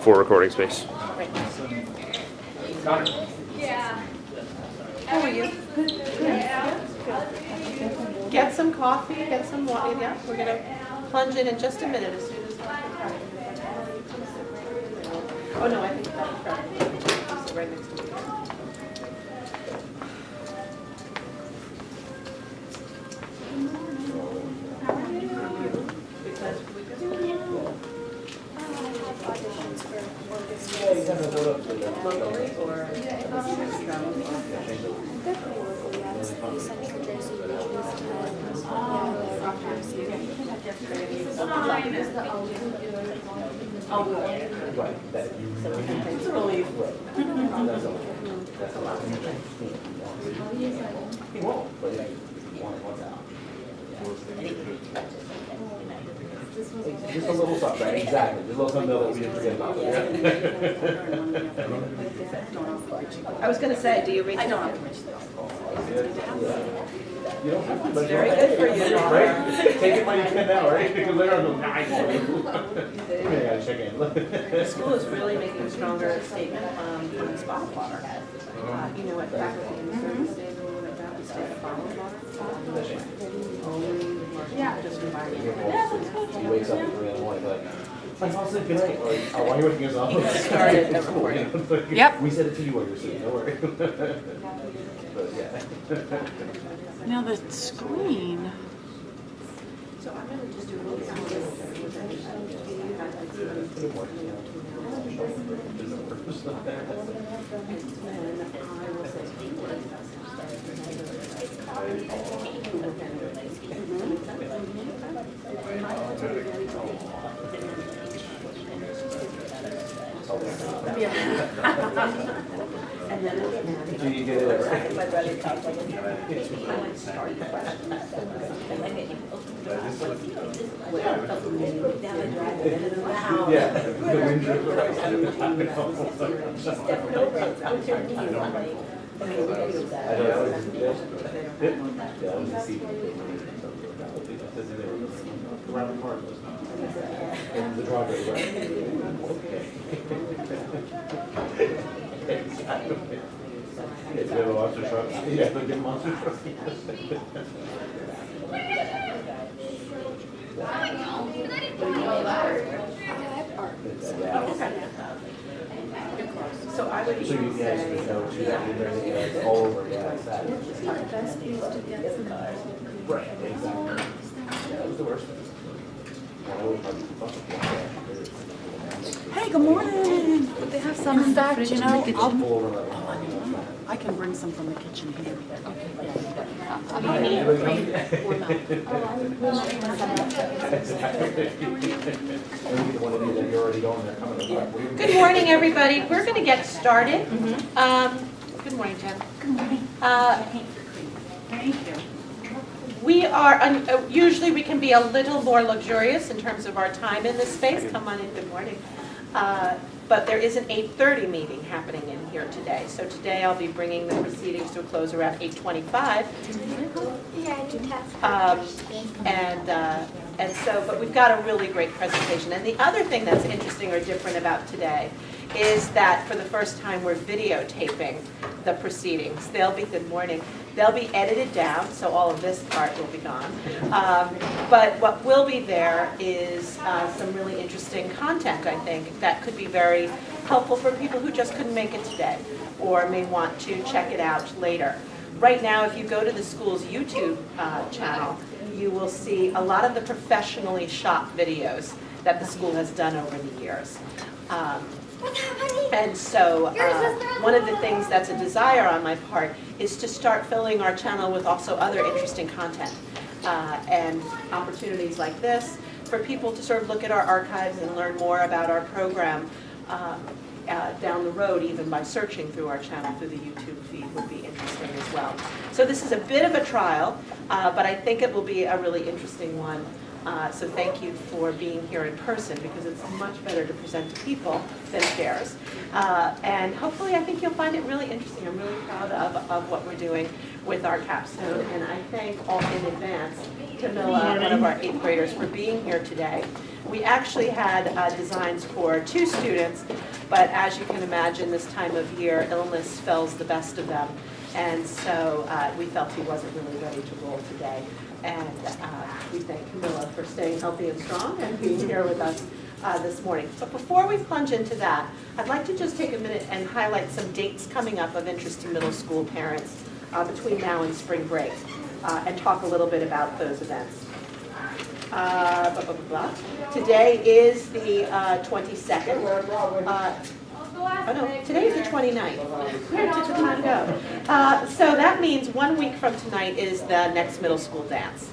for recording space. How are you? Good. Get some coffee, get some water. Yeah, we're going to plunge in just a minute as soon as. Oh, no, I think that's right. Right next to me. Locally or it's a relief. That's a lot. He won't, but yeah, just a little something, right? Exactly. Just a little something that we didn't forget about. I was going to say, do you read? I don't have to reach You don't have to, but very good for you. Right? Take it when you can now, right? Because later on, I gotta check in. The school is really making a stronger statement on spotted water. You know what faculty in the service day were about the state of bottled water? Yeah. Just reminding you. He wakes up at 3 in the morning, like, my house said good night. Like, oh, why are you waking us up? He started the recording. Yep. We said it to you while you were sleeping, don't worry. But yeah. Now the screen. So I'm going to just do a little and then Do you get it right? Yeah. The wind drift I know that was the seat. Around the park. And the driveway, right? Exactly. If you have a monster truck, yeah, but get a monster truck. So I would So you guys would know too that it's all over, yeah, it's that. Right, exactly. Yeah, it was the worst. Hey, good morning. They have some in fact, you know, I can bring some from the kitchen here. Good morning, everybody. We're going to get started. Good morning, Jen. Good morning. Thank you. We are, usually we can be a little more luxurious in terms of our time in this space. Come on in, good morning. But there is an 8:30 meeting happening in here today. So today I'll be bringing the proceedings to a close around 8:25. And so, but we've got a really great presentation. And the other thing that's interesting or different about today is that for the first time we're videotaping the proceedings. Good morning. They'll be edited down, so all of this part will be gone. But what will be there is some really interesting content, I think, that could be very helpful for people who just couldn't make it today or may want to check it out later. Right now, if you go to the school's YouTube channel, you will see a lot of the professionally shot videos that the school has done over the years. And so one of the things that's a desire on my part is to start filling our channel with also other interesting content and opportunities like this for people to sort of look at our archives and learn more about our program down the road, even by searching through our channel through the YouTube feed would be interesting as well. So this is a bit of a trial, but I think it will be a really interesting one. So thank you for being here in person, because it's much better to present to people than chairs. And hopefully I think you'll find it really interesting. I'm really proud of what we're doing with our capstone, and I thank all in advance Camilla, one of our 8th graders, for being here today. We actually had designs for 2 students, but as you can imagine, this time of year, illness fells the best of them. And so we felt he wasn't really ready to roll today. And we thank Camilla for staying healthy and strong and being here with us this morning. But before we plunge into that, I'd like to just take a minute and highlight some dates coming up of interest to middle school parents between now and spring break, and talk a little bit about those events. Today is the 22nd. Oh no, today is the 29th. Where did the time go? So that means 1 week from tonight is the next middle school dance.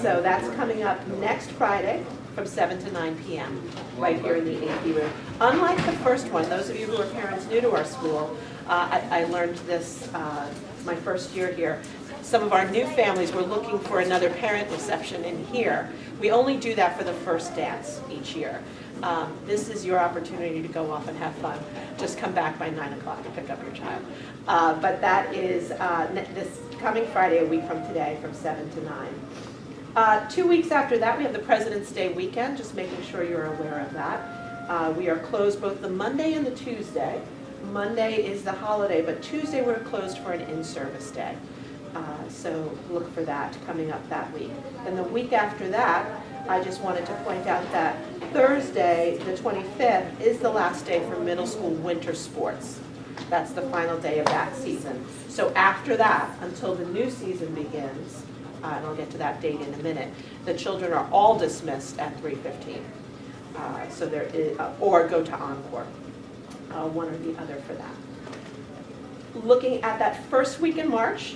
So that's coming up next Friday from 7 to 9 p.m. right here in the AP room. Unlike the first one, those of you who are parents new to our school, I learned this my first year here. Some of our new families were looking for another parent reception in here. We only do that for the first dance each year. This is your opportunity to go off and have fun. Just come back by 9 o'clock to pick up your child. But that is this coming Friday, a week from today, from 7 to 9. 2 weeks after that, we have the President's Day weekend, just making sure you're aware of that. We are closed both the Monday and the Tuesday. Monday is the holiday, but Tuesday we're closed for an in-service day. So look for that coming up that week. And the week after that, I just wanted to point out that Thursday, the 25th, is the last day for middle school winter sports. That's the final day of that season. So after that, until the new season begins, and I'll get to that date in a minute, the children are all dismissed at 3:15. So there is, or go to Encore, one or the other for that. Looking at that first week in March,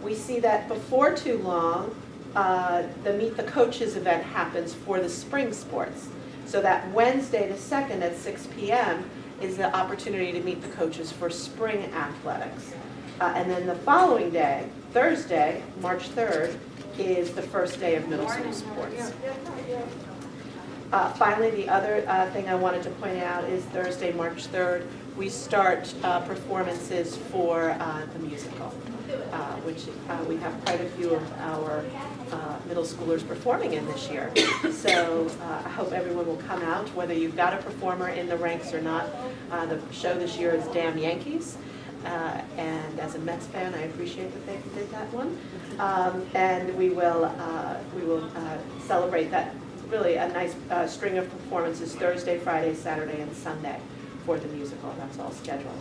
we see that before too long, the Meet the Coaches event happens for the spring sports. So that Wednesday the 2nd at 6 p.m. is the opportunity to meet the coaches for spring athletics. And then the following day, Thursday, March 3rd, is the first day of middle school sports. Finally, the other thing I wanted to point out is Thursday, March 3rd, we start performances for the musical, which we have quite a few of our middle schoolers performing in this year. So I hope everyone will come out, whether you've got a performer in the ranks or not. The show this year is Damn Yankees. And as a Mets fan, I appreciate that they did that one. And we will celebrate that, really a nice string of performances Thursday, Friday, Saturday, and Sunday for the musical. That's all scheduled.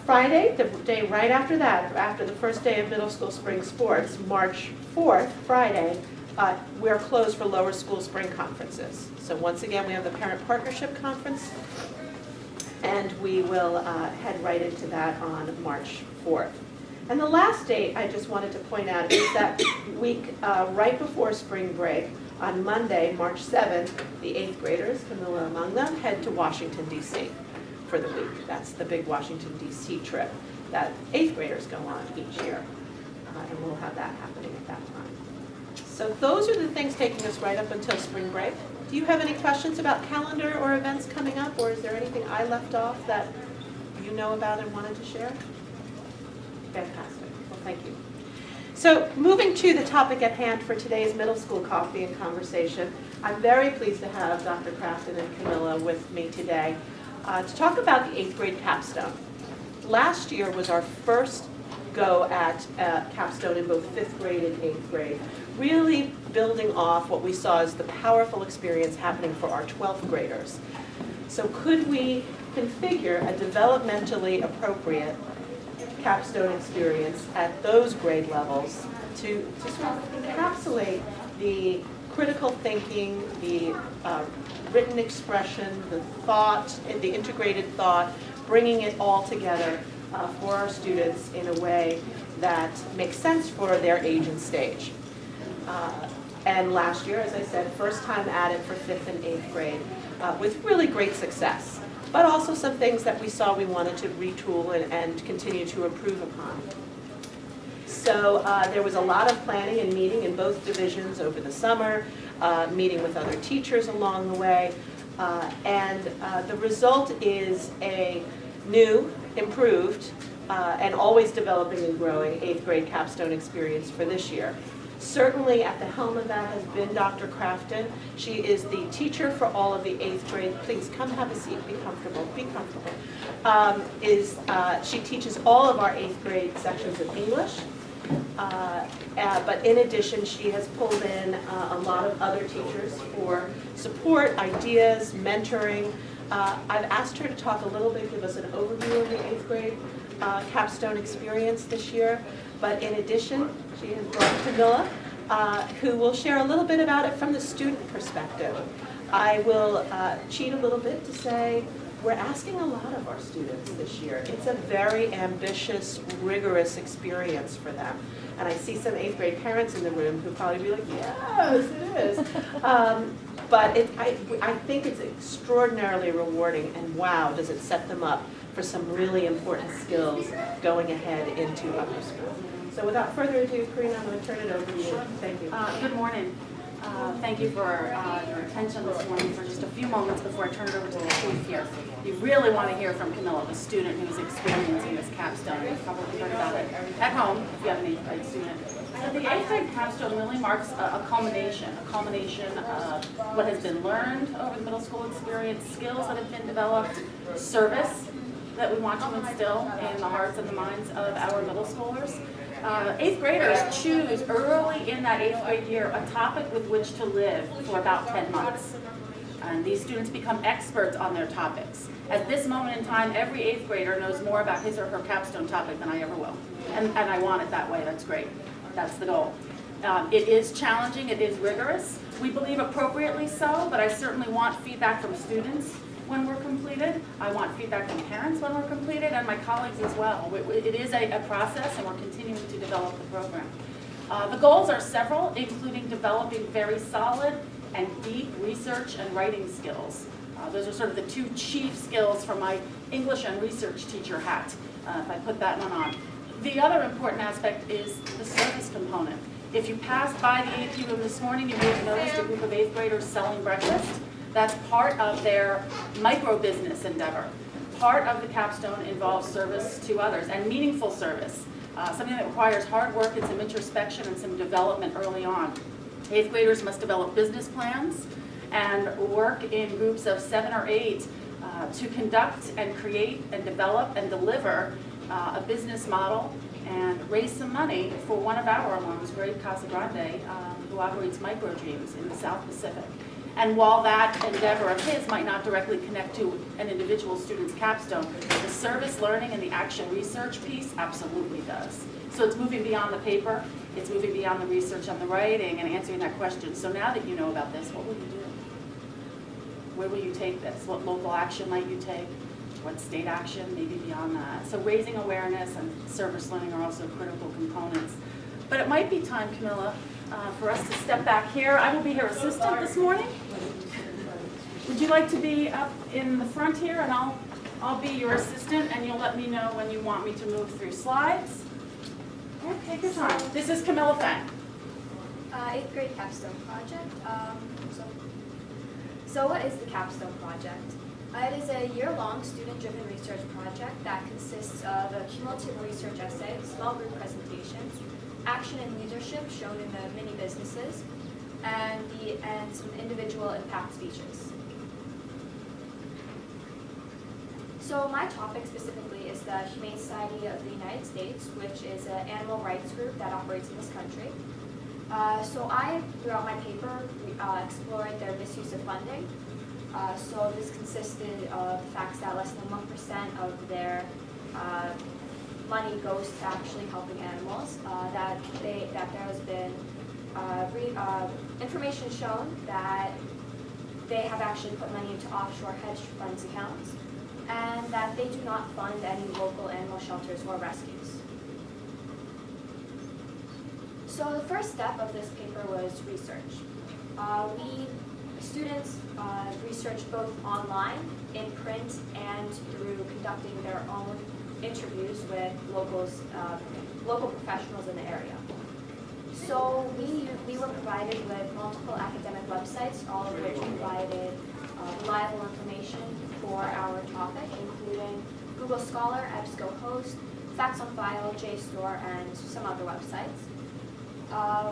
Friday, the day right after that, after the first day of middle school spring sports, March 4th, Friday, we're closed for lower school spring conferences. So once again, we have the Parent Partnership Conference, and we will head right into that on March 4th. And the last date I just wanted to point out is that week right before spring break, on Monday, March 7th, the 8th graders, Camilla among them, head to Washington, D.C. for the week. That's the big Washington, D.C. trip that 8th graders go on each year. And we'll have that happening at that time. So those are the things taking us right up until spring break. Do you have any questions about calendar or events coming up, or is there anything I left off that you know about and wanted to share? Fantastic. Well, thank you. So moving to the topic at hand for today's middle school coffee and conversation, I'm very pleased to have Dr. Crafton and Camilla with me today to talk about the 8th grade capstone. Last year was our first go at capstone in both 5th grade and 8th grade, really building off what we saw as the powerful experience happening for our 12th graders. So could we configure a developmentally appropriate capstone experience at those grade levels to sort of encapsulate the critical thinking, the written expression, the thought, the integrated thought, bringing it all together for our students in a way that makes sense for their age and stage. And last year, as I said, first time at it for 5th and 8th grade with really great success, but also some things that we saw we wanted to retool and continue to improve upon. So there was a lot of planning and meeting in both divisions over the summer, meeting with other teachers along the way, and the result is a new, improved, and always developing and growing 8th grade capstone experience for this year. Certainly at the helm of that has been Dr. Crafton. She is the teacher for all of the 8th grade. Please come have a seat, be comfortable, be comfortable. She teaches all of our 8th grade sections of English. But in addition, she has pulled in a lot of other teachers for support, ideas, mentoring. I've asked her to talk a little bit, give us an overview of the 8th grade capstone experience this year. But in addition, she has brought Camilla, who will share a little bit about it from the student perspective. I will cheat a little bit to say we're asking a lot of our students this year. It's a very ambitious, rigorous experience for them. And I see some 8th grade parents in the room who probably be like, yes, it is. But I think it's extraordinarily rewarding, and wow, does it set them up for some really important skills going ahead into upper school. So without further ado, Karina, I'm going to turn it over to you. Thank you. Good morning. Thank you for your attention this morning for just a few moments before I turn it over to the chief here. You really want to hear from Camilla, the student who's experiencing this capstone. You've probably heard about it at home if you have an 8th grade student. So the 8th grade capstone really marks a culmination of what has been learned over the middle school experience, skills that have been developed, service that we want to instill in the hearts and the minds of our middle schoolers. 8th graders choose early in that 8th grade year a topic with which to live for about 10 months. And these students become experts on their topics. At this moment in time, every 8th grader knows more about his or her capstone topic than I ever will. And I want it that way, that's great. That's the goal. It is challenging, it is rigorous. We believe appropriately so, but I certainly want feedback from students when we're completed. I want feedback from parents when we're completed, and my colleagues as well. It is a process, and we're continuing to develop the program. The goals are several, including developing very solid and deep research and writing skills. Those are sort of the two chief skills for my English and research teacher hat, if I put that one on. The other important aspect is the service component. If you passed by the AP room this morning, you may have noticed a group of 8th graders selling breakfast. That's part of their micro-business endeavor. Part of the capstone involves service to others, and meaningful service, something that requires hard work and some introspection and some development early on. 8th graders must develop business plans and work in groups of 7 or 8 to conduct and create and develop and deliver a business model and raise some money for one of our alums, Greg Casagrande, who operates Microdreams in the South Pacific. And while that endeavor of his might not directly connect to an individual student's capstone, the service learning and the action research piece absolutely does. So it's moving beyond the paper, it's moving beyond the research and the writing and answering that question. So now that you know about this, what will you do? Where will you take this? What local action might you take? What state action, maybe beyond that? So raising awareness and service learning are also critical components. But it might be time, Camilla, for us to step back here. I will be her assistant this morning. Would you like to be up in the front here, and I'll be your assistant, and you'll let me know when you want me to move through slides. Take your time. This is Camilla Fang. 8th grade capstone project. So what is the capstone project? It is a year-long student-driven research project that consists of a cumulative research essay, small group presentations, action and leadership shown in the mini businesses, and some individual impact speeches. So my topic specifically is the Humane Society of the United States, which is an animal rights group that operates in this country. So I, throughout my paper, explored their misuse of funding. So this consisted of the facts that less than 1% of their money goes to actually helping animals, that there has been information shown that they have actually put money into offshore hedge funds accounts, and that they do not fund any local animal shelters or rescues. So the first step of this paper was research. Students researched both online, in print, and through conducting their own interviews with local professionals in the area. So we were provided with multiple academic websites, all of which provided reliable information for our topic, including Google Scholar, EBSCOhost, Facts on File, JSTOR, and some other websites.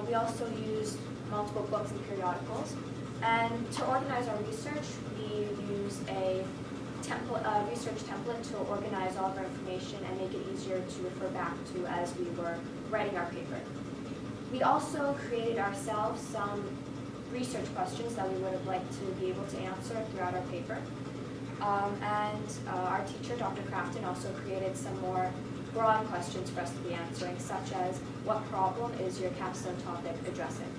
We also used multiple books and periodicals. And to organize our research, we used a research template to organize all of our information and make it easier to refer back to as we were writing our paper. We also created ourselves some research questions that we would have liked to be able to answer throughout our paper. Our teacher, Dr. Crafton, also created some more broad questions for us to be answering, such as what problem is your capstone topic addressing?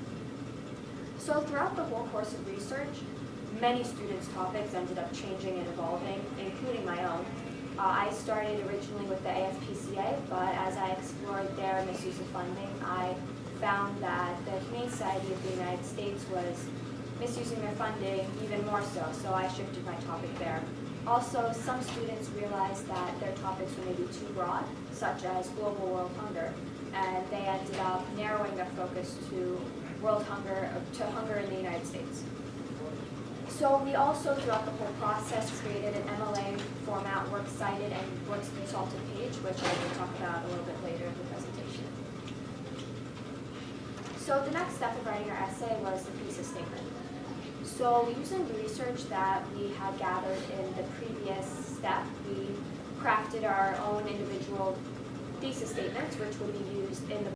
So throughout the whole course of research, many students' topics ended up changing and evolving, including my own. I started originally with the AFPCA, but as I explored their misuse of funding, I found that the Humane Society of the United States was misusing their funding even more so I shifted my topic there. Also, some students realized that their topics were maybe too broad, such as global world hunger, and they ended up narrowing their focus to hunger in the United States. So we also, throughout the whole process, created an MLA format works cited and works consulted page, which I will talk about a little bit later in the presentation. So the next step of writing our essay was the thesis statement. So using the research that we had gathered in the previous step, we crafted our own individual thesis statements, which would be used in the